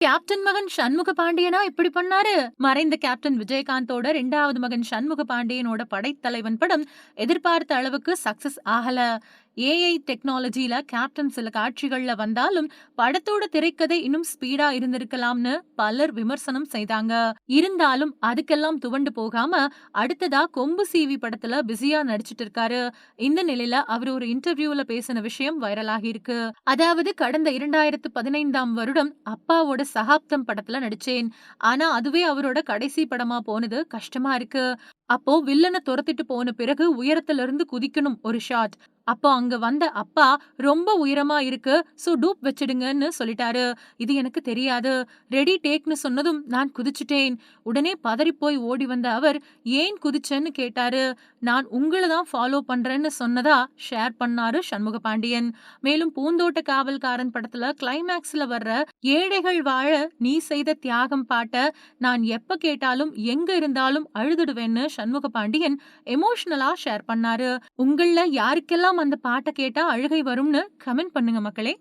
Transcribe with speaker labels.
Speaker 1: Captain மகன் சண்முக பாண்டியனா இப்படி பண்ணாரு? மறைந்த கேப்டன் விஜயகாந்தோட 2வது மகன் சண்முக பாண்டியனோட படைத்தலைவன் படம் எதிர்பார்த்த அளவுக்கு சக்சஸ் ஆகல. ஏஐ டெக்னாலஜில கேப்டன் சில காட்சிகள்ல வந்தாலும், படத்தோட திரைக்கதை இன்னும் ஸ்பீடா இருந்திருக்கலாம்னு பலர் விமர்சனம் செய்தாங்க. இருந்தாலும் அதுக்கெல்லாம் துவண்டு போகாம, அடுத்ததா கொம்பு சீவி படத்துல பிஸியா நடிச்சிட்டு இருக்காரு. இந்த நிலையில அவர் ஒரு இன்டர்வியூல பேசின விஷயம் வைரலாகி இருக்கு. அதாவது கடந்த 2015ஆம் வருடம் அப்பாவோட சகாப்தம் படத்துல நடிச்சேன். ஆனா அதுவே அவரோட கடைசி படமா போனது கஷ்டமா இருக்கு. அப்போ வில்லன தொரத்திட்டு போன பிறகு உயரத்துல இருந்து குதிக்கணும் ஒரு ஷாட். அப்போ அங்க வந்த அப்பா ரொம்ப உயரமா இருக்கு. சோ டூப் வச்சிடுங்கன்னு சொல்லிட்டாரு. இது எனக்கு தெரியாது. ரெடி டேக்ன்னு சொன்னதும் நான் குதிச்சுட்டேன். உடனே பதறிப்போய் ஓடி வந்த அவர் ஏன் குதிச்சேன்னு கேட்டாரு. நான் உங்கள தான் ஃபாலோ பண்றேன்னு சொன்னதா ஷேர் பண்ணாரு சண்முக பாண்டியன். மேலும் பூந்தோட்ட காவல்காரன் படத்துல கிளைமேக்ஸ்ல வர்ற ஏழைகள் வாழ நீ செய்த தியாகம் பாட்ட நான் எப்ப கேட்டாலும் எங்க இருந்தாலும் அழுதுடுவேன்னு சண்முக பாண்டியன் எமோஷனலா ஷேர் பண்ணாரு. உங்கள யாருக்கெல்லாம் அந்த பாட்ட கேட்டா அழுகை வரும்னு கமெண்ட் பண்ணுங்க மக்களே.